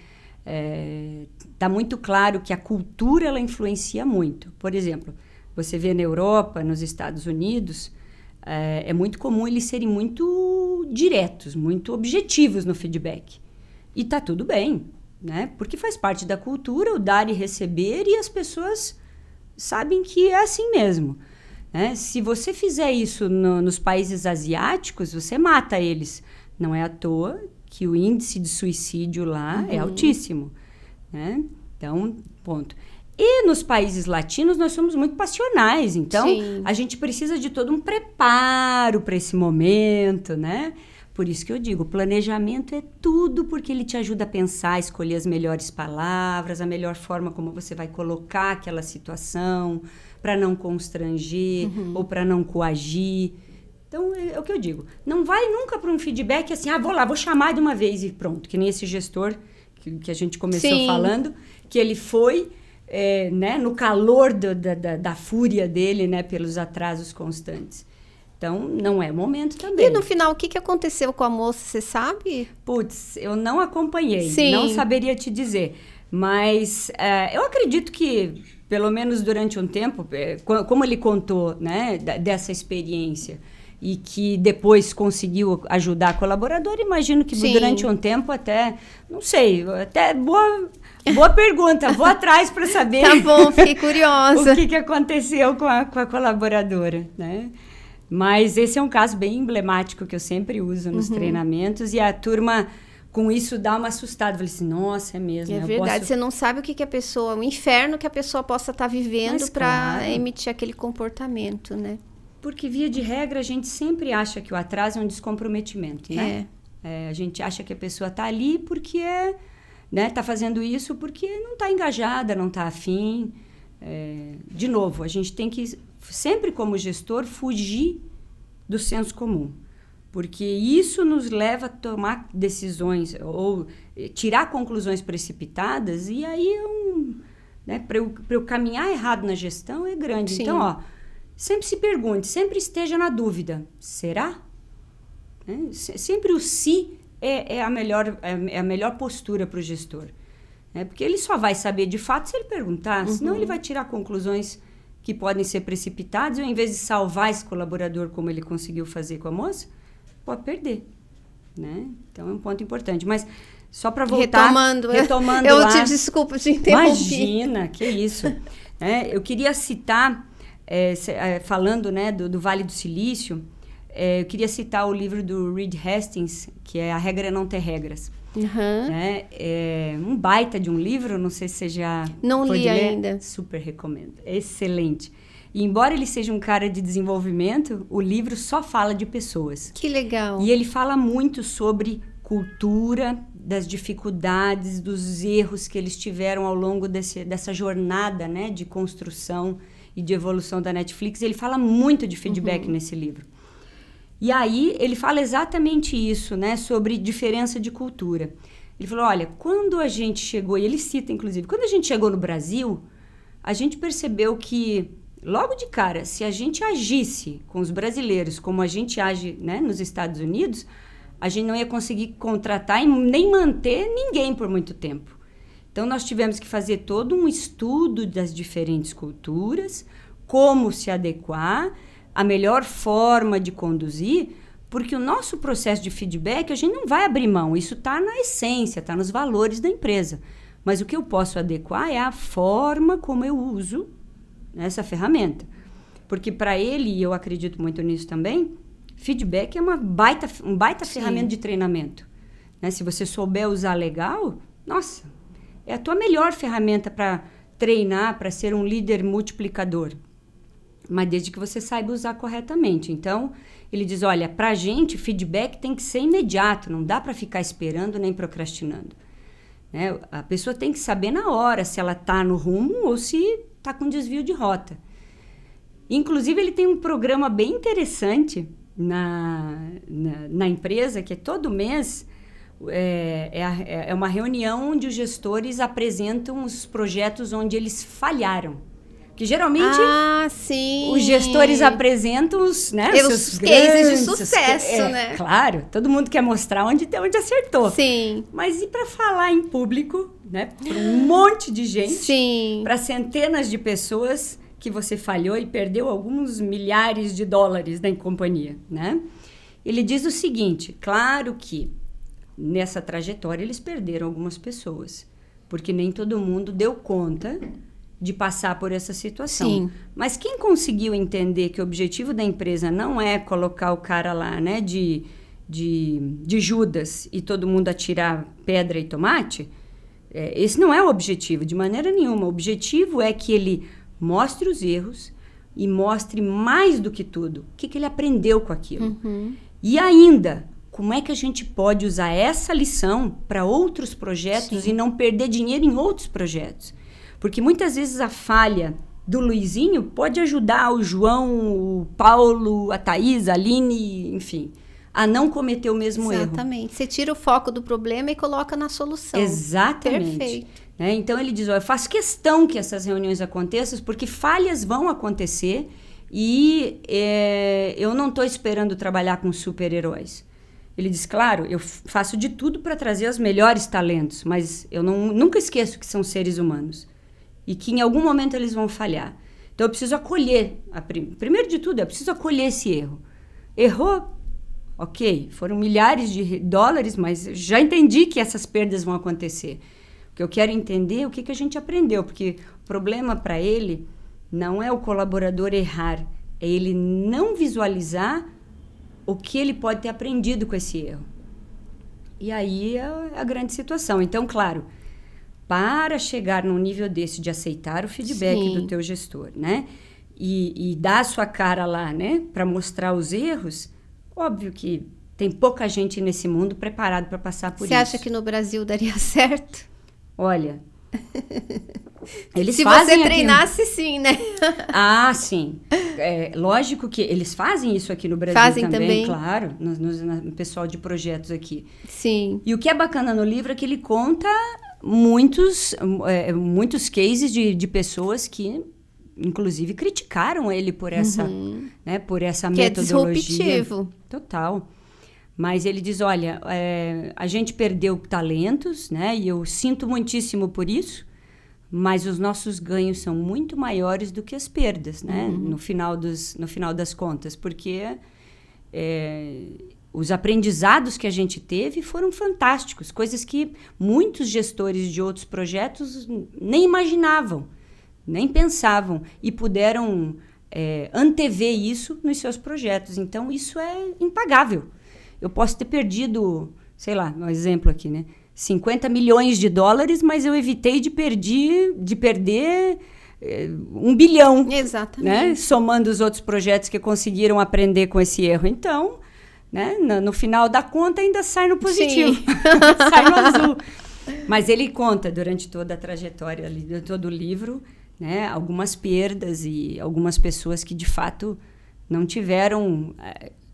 está muito claro que a cultura ela influencia muito. Por exemplo, você vê na Europa, nos Estados Unidos, é muito comum eles serem muito diretos, muito objetivos no feedback. E está tudo bem, né? Porque faz parte da cultura o dar e receber, e as pessoas sabem que é assim mesmo, né? Se você fizer isso nos países asiáticos, você mata eles. Não é à toa que o índice de suicídio lá é altíssimo, né? Então, ponto. E nos países latinos nós somos muito passionais, então Sim. a gente precisa de todo um preparo para esse momento, né? Por isso que eu digo, o planejamento é tudo, porque ele te ajuda a pensar, a escolher as melhores palavras, a melhor forma como você vai colocar aquela situação, para não constranger ou para não coagir. Então, é o que eu digo. Não vai nunca para um feedback assim, vou chamar de uma vez e pronto. Que nem esse gestor que a gente começou Sim. falando, que ele foi, né, no calor da fúria dele, né, pelos atrasos constantes. Então, não é o momento também. E no final, o que aconteceu com a moça, você sabe? Putz, eu não acompanhei, Sim. não saberia te dizer. Mas eu acredito que, pelo menos durante um tempo, como ele contou, né, dessa experiência, e que depois conseguiu ajudar a colaboradora, imagino que Sim. durante um tempo até, não sei, até boa pergunta, vou atrás para saber Tá bom, fiquei curiosa. o que aconteceu com a colaboradora, né? Mas esse é um caso bem emblemático que eu sempre uso nos treinamentos, e a turma com isso dá uma assustada. Eu falei assim, nossa, é mesmo. É verdade, você não sabe o que a pessoa, o inferno que a pessoa possa estar vivendo para claro. emitir aquele comportamento, né? Porque, via de regra, a gente sempre acha que o atraso é um descomprometimento, né? A gente acha que a pessoa está ali porque tá fazendo isso porque não está engajada, não está afim. De novo, a gente tem que, sempre como gestor, fugir do senso comum. Porque isso nos leva a tomar decisões ou tirar conclusões precipitadas, e aí para eu caminhar errado na gestão é grande. Sim. Então, sempre se pergunte, sempre esteja na dúvida. Será? Sempre o se é a melhor postura para o gestor. Porque ele só vai saber de fato se ele perguntar, senão ele vai tirar conclusões que podem ser precipitadas, e ao invés de salvar esse colaborador como ele conseguiu fazer com a moça, pode perder, né? Então é um ponto importante. Mas só para voltar... Retomando eu lá, desculpa, te interrompi. Imagina, que isso. Eu queria citar, falando, né, do Vale do Silício, eu queria citar o livro do Reed Hastings, que é A Regra é Não Ter Regras. É um baita de um livro, não sei se você já não pode li ler. ainda. Super recomendo, excelente. E embora ele seja um cara de desenvolvimento, o livro só fala de pessoas. Que legal. E ele fala muito sobre cultura, das dificuldades, dos erros que eles tiveram ao longo dessa jornada, né, de construção e de evolução da Netflix. Ele fala muito de feedback nesse livro. E aí ele fala exatamente isso, né, sobre diferença de cultura. Ele falou, olha, quando a gente chegou, e ele cita inclusive, quando a gente chegou no Brasil, a gente percebeu que logo de cara, se a gente agisse com os brasileiros como a gente age, né, nos Estados Unidos, a gente não ia conseguir contratar e nem manter ninguém por muito tempo. Então, nós tivemos que fazer todo um estudo das diferentes culturas, como se adequar, a melhor forma de conduzir, porque o nosso processo de feedback, a gente não vai abrir mão, isso está na essência, está nos valores da empresa. Mas o que eu posso adequar é a forma como eu uso essa ferramenta. Porque para ele, e eu acredito muito nisso também, feedback é um baita ferramenta de treinamento. Né? Se você souber usar legal, nossa, é a tua melhor ferramenta para treinar, para ser um líder multiplicador. Mas desde que você saiba usar corretamente. Então, ele diz, olha, para a gente, feedback tem que ser imediato, não dá para ficar esperando nem procrastinando. Né? A pessoa tem que saber na hora se ela está no rumo ou se está com desvio de rota. Inclusive, ele tem um programa bem interessante na empresa, que é todo mês é uma reunião onde os gestores apresentam os projetos onde eles falharam. Que geralmente os gestores apresentam os seus cases de sucesso, né? Claro, todo mundo quer mostrar onde acertou. Sim. Mas e para falar em público, né? Para um monte de gente, para centenas de pessoas que você falhou e perdeu alguns milhares de dólares da companhia, né? Ele diz o seguinte, claro que nessa trajetória eles perderam algumas pessoas, porque nem todo mundo deu conta de passar por essa situação. Sim. Mas quem conseguiu entender que o objetivo da empresa não é colocar o cara lá, né, de Judas e todo mundo atirar pedra e tomate, esse não é o objetivo, de maneira nenhuma. O objetivo é que ele mostre os erros e mostre mais do que tudo o que ele aprendeu com aquilo. Uhum. E ainda, como é que a gente pode usar essa lição para outros projetos e não perder dinheiro em outros projetos? Porque muitas vezes a falha do Luizinho pode ajudar o João, o Paulo, a Thaís, a Aline, enfim, a não cometer o mesmo erro. Exatamente. Você tira o foco do problema e coloca na solução. Exatamente. Perfeito. Né? Então, ele diz, eu faço questão que essas reuniões aconteçam, porque falhas vão acontecer e eu não estou esperando trabalhar com super-heróis. Ele diz, claro, eu faço de tudo para trazer os melhores talentos, mas eu nunca esqueço que são seres humanos. E que em algum momento eles vão falhar. Então, eu preciso acolher. Primeiro de tudo, eu preciso acolher esse erro. Errou? Ok, foram milhares de dólares, mas já entendi que essas perdas vão acontecer. O que eu quero entender é o que a gente aprendeu, porque o problema para ele não é o colaborador errar, é ele não visualizar o que ele pode ter aprendido com esse erro. E aí é a grande situação. Então, claro, para chegar num nível desse de aceitar o feedback do teu gestor, né? E dar a sua cara lá, né? Para mostrar os erros, óbvio que tem pouca gente nesse mundo preparado para passar por isso. Você acha que no Brasil daria certo? Olha, eles se fazem você treinasse, sim, né? Sim. Lógico que eles fazem isso aqui no Brasil também, claro, no pessoal de projetos aqui. Sim. E o que é bacana no livro é que ele conta muitos cases de pessoas que, inclusive, criticaram ele por essa, né, por essa metodologia. Que é disruptivo. Total. Mas ele diz, olha, a gente perdeu talentos, né? E eu sinto muitíssimo por isso, mas os nossos ganhos são muito maiores do que as perdas, né? No final das contas, porque os aprendizados que a gente teve foram fantásticos, coisas que muitos gestores de outros projetos nem imaginavam, nem pensavam, e puderam antever isso nos seus projetos. Então, isso é impagável. Eu posso ter perdido, sei lá, um exemplo aqui, né? 50 milhões de dólares, mas eu evitei de perder 1 bilhão. Exatamente. Né? Somando os outros projetos que conseguiram aprender com esse erro. Então, né? No final da conta, ainda sai no positivo. Sai no azul. Mas ele conta, durante toda a trajetória ali, de todo o livro, né? Algumas perdas e algumas pessoas que, de fato, não tiveram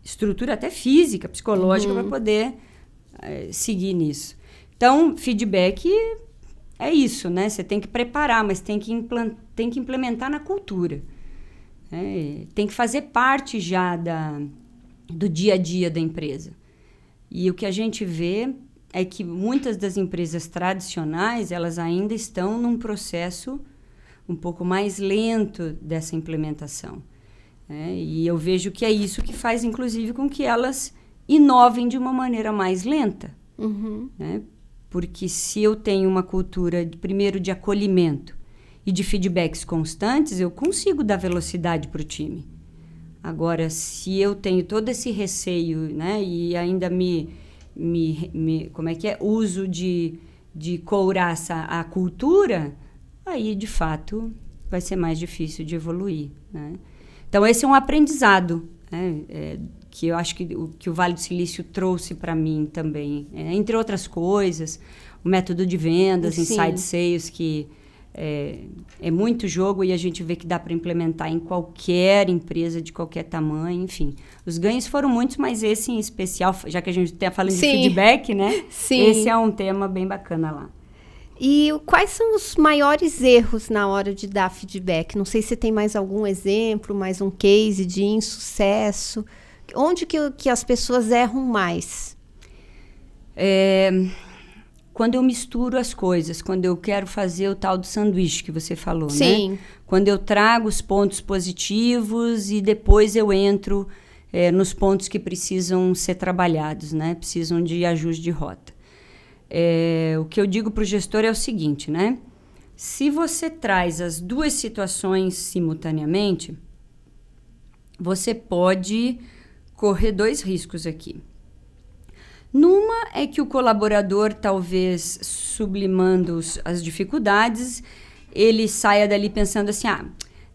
estrutura até física, psicológica, para poder seguir nisso. Então, feedback é isso, né? Você tem que preparar, mas tem que implementar na cultura. Tem que fazer parte já do dia a dia da empresa. E o que a gente vê é que muitas das empresas tradicionais, elas ainda estão num processo um pouco mais lento dessa implementação. E eu vejo que é isso que faz, inclusive, com que elas inovem de uma maneira mais lenta. Porque se eu tenho uma cultura, primeiro, de acolhimento e de feedbacks constantes, eu consigo dar velocidade para o time. Agora, se eu tenho todo esse receio, né, e ainda uso de couraça a cultura, aí, de fato, vai ser mais difícil de evoluir, né? Então, esse é um aprendizado, né, que eu acho que o Vale do Silício trouxe para mim também. Entre outras coisas, o método de vendas, inside sales, que é muito jogo e a gente vê que dá para implementar em qualquer empresa de qualquer tamanho, enfim. Os ganhos foram muitos, mas esse em especial, já que a gente está falando de feedback, né? Sim. Esse é um tema bem bacana lá. E quais são os maiores erros na hora de dar feedback? Não sei se tem mais algum exemplo, mais um case de insucesso. Onde que as pessoas erram mais? Quando eu misturo as coisas, quando eu quero fazer o tal do sanduíche que você falou, Sim. né? Quando eu trago os pontos positivos e depois eu entro nos pontos que precisam ser trabalhados, né? Precisam de ajuste de rota. O que eu digo para o gestor é o seguinte, né? Se você traz as duas situações simultaneamente, você pode correr 2 riscos aqui. Numa é que o colaborador, talvez sublimando as dificuldades, ele saia dali pensando assim,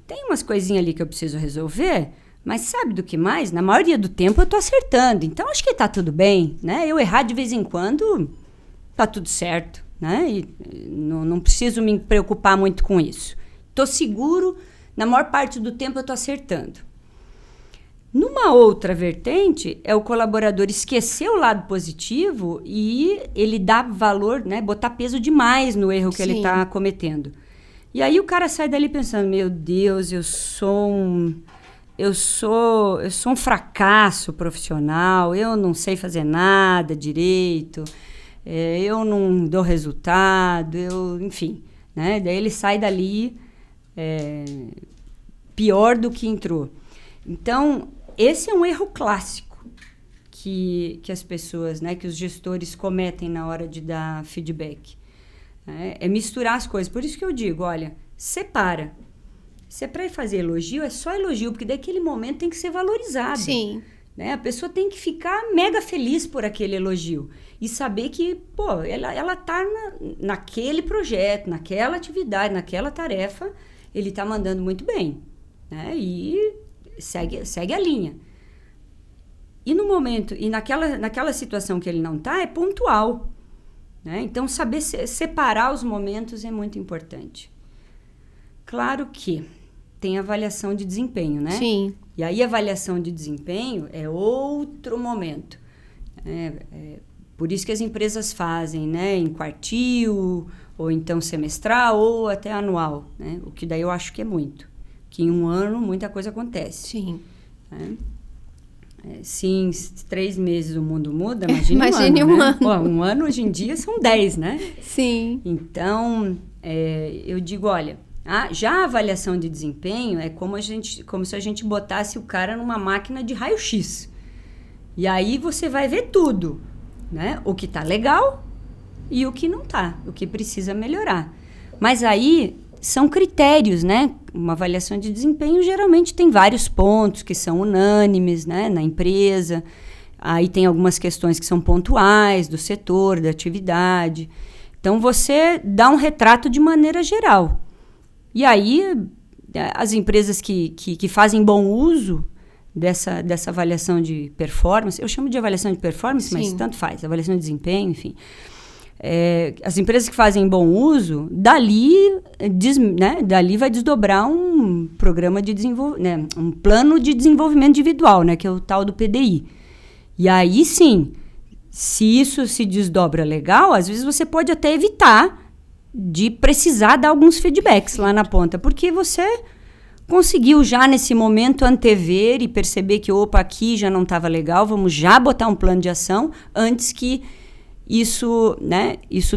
tem umas coisinhas ali que eu preciso resolver, mas sabe do que mais? Na maioria do tempo eu estou acertando, então acho que está tudo bem, né? Eu errar de vez em quando, está tudo certo, né? E não preciso me preocupar muito com isso. Estou seguro, na maior parte do tempo eu estou acertando. Numa outra vertente, é o colaborador esquecer o lado positivo e ele dá valor, né, botar peso demais no erro que ele está cometendo. E aí o cara sai dali pensando, meu Deus, eu sou um fracasso profissional, eu não sei fazer nada direito, eu não dou resultado, enfim. Né? Daí ele sai dali pior do que entrou. Então, esse é um erro clássico que as pessoas, né, que os gestores cometem na hora de dar feedback. É misturar as coisas. Por isso que eu digo, olha, separa. Se é para fazer elogio, é só elogio, porque daquele momento tem que ser valorizado. Sim. Né? A pessoa tem que ficar mega feliz por aquele elogio. E saber que, ela está naquele projeto, naquela atividade, naquela tarefa, ele está mandando muito bem. Né? E segue a linha. E no momento, e naquela situação que ele não está, é pontual. Né? Então, saber separar os momentos é muito importante. Claro que tem avaliação de desempenho, né? Sim. E aí, a avaliação de desempenho é outro momento. Por isso que as empresas fazem, né? Em quartil, ou então semestral, ou até anual. Né? O que daí eu acho que é muito. Que em um ano muita coisa acontece. Sim. Né? Se em 3 meses o mundo muda, imagine um ano. Né? Um ano hoje em dia são 10, né? Sim. Então, eu digo, olha, já a avaliação de desempenho é como se a gente botasse o cara numa máquina de raio-x. E aí você vai ver tudo, né? O que está legal e o que não está, o que precisa melhorar. Mas aí são critérios, né? Uma avaliação de desempenho geralmente tem vários pontos que são unânimes, né, na empresa. Aí tem algumas questões que são pontuais do setor, da atividade. Então, você dá um retrato de maneira geral. E aí, as empresas que fazem bom uso dessa avaliação de performance, eu chamo de avaliação de performance, Sim. Mas tanto faz, avaliação de desempenho, enfim. As empresas que fazem bom uso, dali vai desdobrar um programa de desenvolvimento, né, um plano de desenvolvimento individual, né, que é o tal do PDI. E aí sim, se isso se desdobra legal, às vezes você pode até evitar de precisar dar alguns feedbacks lá na ponta, porque você conseguiu já nesse momento antever e perceber que, opa, aqui já não estava legal, vamos já botar um plano de ação antes que isso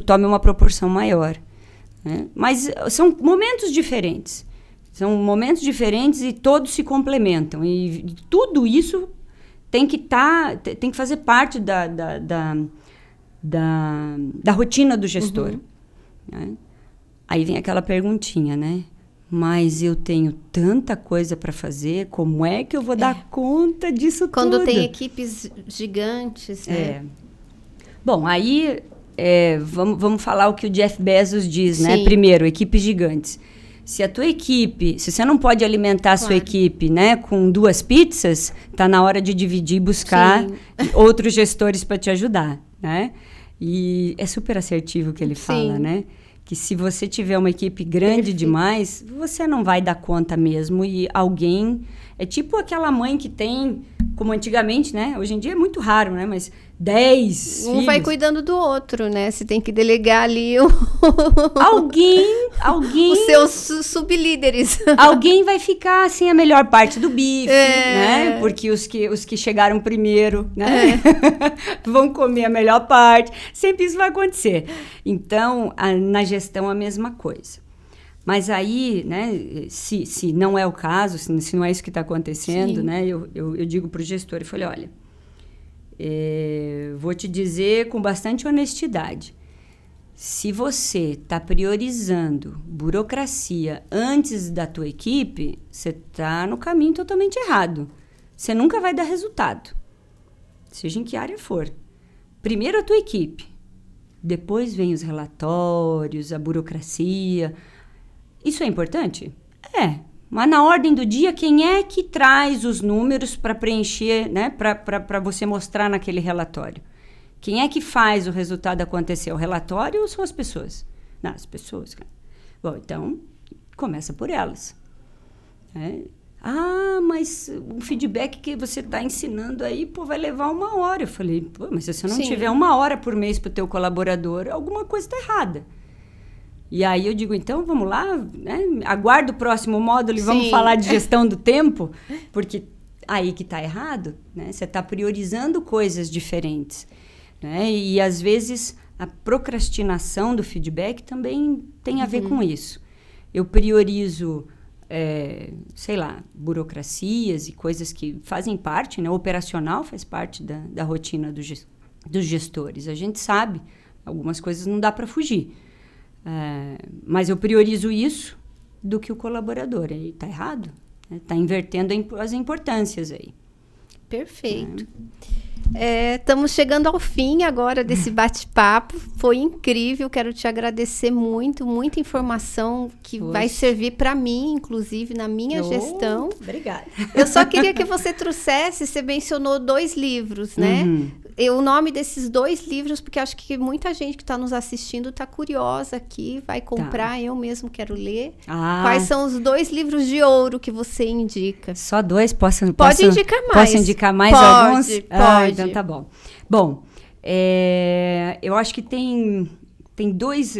tome uma proporção maior. Né? Mas são momentos diferentes. São momentos diferentes e todos se complementam. E tudo isso tem que fazer parte da rotina do gestor. Uhum. Né? Aí vem aquela perguntinha, né? Mas eu tenho tanta coisa para fazer, como é que eu vou dar conta disso Quando tudo? tem equipes gigantes, né? Bom, aí vamos falar o que o Jeff Bezos diz, né? Sim. Primeiro, equipes gigantes. Se você não pode alimentar a sua equipe, né, com 2 pizzas, tá na hora de dividir e buscar outros gestores para te ajudar, né? E é super assertivo o que ele fala, né? Que se você tiver uma equipe grande demais, você não vai dar conta mesmo e alguém... É tipo aquela mãe que tem, como antigamente, né? Hoje em dia é muito raro, né? Mas 10 filhos. Um vai cuidando do outro, né? Você tem que delegar ali Alguém... Os seus sublíderes. Alguém vai ficar, assim, a melhor parte do bife, né? Porque os que chegaram primeiro, né? Vão comer a melhor parte. Sempre isso vai acontecer. Então, na gestão, a mesma coisa. Mas aí, né, se não é o caso, se não é isso que está acontecendo, né, eu digo para o gestor, eu falei, olha, vou te dizer com bastante honestidade, se você está priorizando burocracia antes da tua equipe, você está no caminho totalmente errado. Você nunca vai dar resultado, seja em que área for. Primeiro a tua equipe, depois vem os relatórios, a burocracia. Isso é importante? Mas na ordem do dia, quem é que traz os números para preencher, né, para você mostrar naquele relatório? Quem é que faz o resultado acontecer? O relatório ou são as pessoas? Não, as pessoas. Bom, então, começa por elas. Mas o feedback que você está ensinando aí, vai levar 1 hora. Eu falei, mas se você não tiver 1 hora por mês para o teu colaborador, alguma coisa está errada. E aí eu digo, então, vamos lá, né? Aguarda o próximo módulo e vamos falar de gestão do tempo, porque aí que está errado, né? Você está priorizando coisas diferentes, né? E, às vezes, a procrastinação do feedback também tem a ver com isso. Eu priorizo, burocracias e coisas que fazem parte, né? O operacional faz parte da rotina dos gestores. A gente sabe, algumas coisas não dá para fugir. Mas eu priorizo isso do que o colaborador. Aí está errado. Está invertendo as importâncias aí. Perfeito. Estamos chegando ao fim agora desse bate-papo. Foi incrível. Quero te agradecer muito. Muita informação que vai servir para mim, inclusive, na minha gestão. Obrigada. Eu só queria que você trouxesse, você mencionou 2 livros, né? O nome desses 2 livros, porque acho que muita gente que está nos assistindo está curiosa aqui, vai comprar, eu mesmo quero ler. Quais são os 2 livros de ouro que você indica? Só 2? Pode indicar mais. Posso indicar mais alguns? Pode. Então tá bom. Bom, eu acho que tem 2...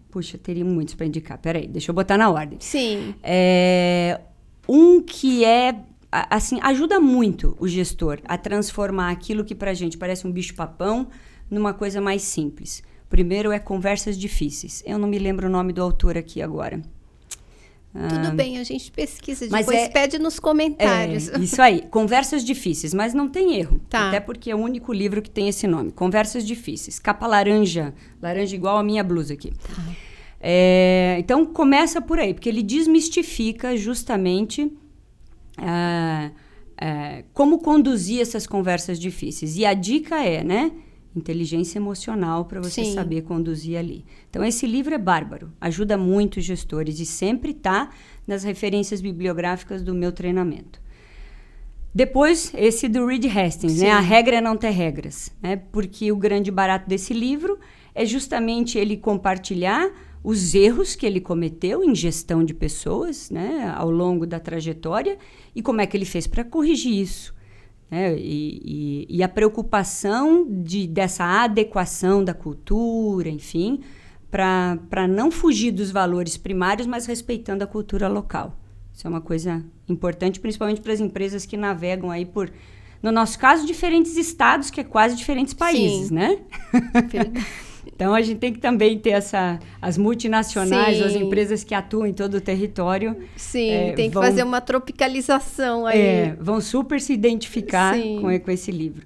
Puxa, teria muitos para indicar. Peraí, deixa eu botar na ordem. Sim. Um que assim, ajuda muito o gestor a transformar aquilo que pra gente parece um bicho-papão numa coisa mais simples. Primeiro é Conversas Difíceis. Eu não me lembro o nome do autor aqui agora. Tudo bem, a gente pesquisa, depois pede nos comentários. Isso aí, Conversas Difíceis, mas não tem erro. Tá. Até porque é o único livro que tem esse nome. Conversas Difíceis. Capa laranja igual a minha blusa aqui. Tá. Então, começa por aí, porque ele desmistifica justamente como conduzir essas conversas difíceis. E a dica né? Inteligência emocional para você saber conduzir ali. Então, esse livro é bárbaro. Ajuda muito os gestores e sempre está nas referências bibliográficas do meu treinamento. Depois, esse do Reed Hastings, né? A regra é não ter regras. Né? Porque o grande barato desse livro é justamente ele compartilhar os erros que ele cometeu em gestão de pessoas, né? Ao longo da trajetória e como é que ele fez para corrigir isso. E a preocupação dessa adequação da cultura, enfim, para não fugir dos valores primários, mas respeitando a cultura local. Isso é uma coisa importante, principalmente para as empresas que navegam aí por, no nosso caso, diferentes estados, que é quase diferentes países, Sim. né? Então, a gente tem que também ter as multinacionais, Sim. as empresas que atuam em todo o território. Sim, tem que fazer uma tropicalização aí. Vão super se identificar com esse livro.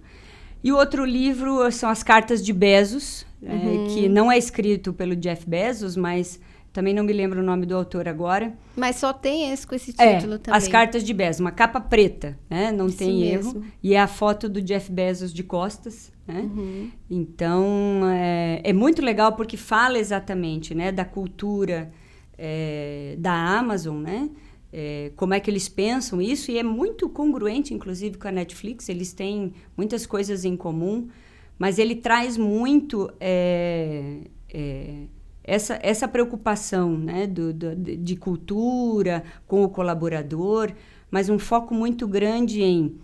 E o outro livro são as Cartas de Bezos, que não é escrito pelo Jeff Bezos, mas também não me lembro o nome do autor agora. Mas só tem esse com esse título também. As Cartas de Bezos, uma capa preta, né? Não tem erro. Mesmo. E é a foto do Jeff Bezos de costas, né? Então, é muito legal porque fala exatamente, né, da cultura da Amazon, né? Como é que eles pensam isso, e é muito congruente, inclusive, com a Netflix. Eles têm muitas coisas em comum, mas ele traz muito essa preocupação, né, de cultura com o colaborador, mas um foco muito grande em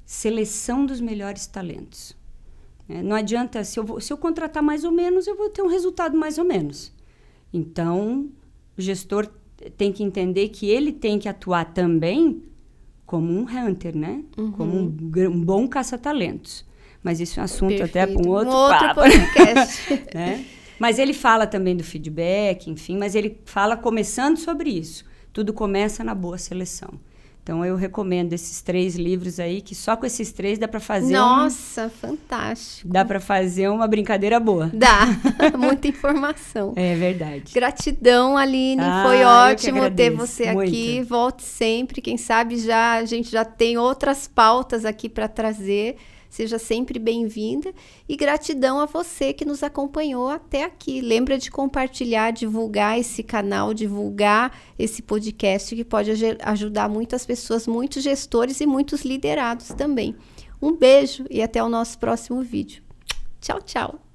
seleção dos melhores talentos. Não adianta, se eu contratar mais ou menos, eu vou ter um resultado mais ou menos. Então, o gestor tem que entender que ele tem que atuar também como um hunter, né? Como um bom caça-talentos. Mas isso é um assunto até para um outro papo. Podcast. Né? Mas ele fala também do feedback, enfim, mas ele fala começando sobre isso. Tudo começa na boa seleção. Então, eu recomendo esses 3 livros aí, que só com esses 3 dá para fazer Nossa, fantástico. Dá para fazer uma brincadeira boa. Dá, muita informação. É verdade. Gratidão, Aline, foi ótimo ter você muito. aqui. Volte sempre, quem sabe a gente já tem outras pautas aqui para trazer. Seja sempre bem-vinda e gratidão a você que nos acompanhou até aqui. Lembra de compartilhar, divulgar esse canal, divulgar esse podcast que pode ajudar muitas pessoas, muitos gestores e muitos liderados também. Um beijo e até o nosso próximo vídeo. Tchau, tchau!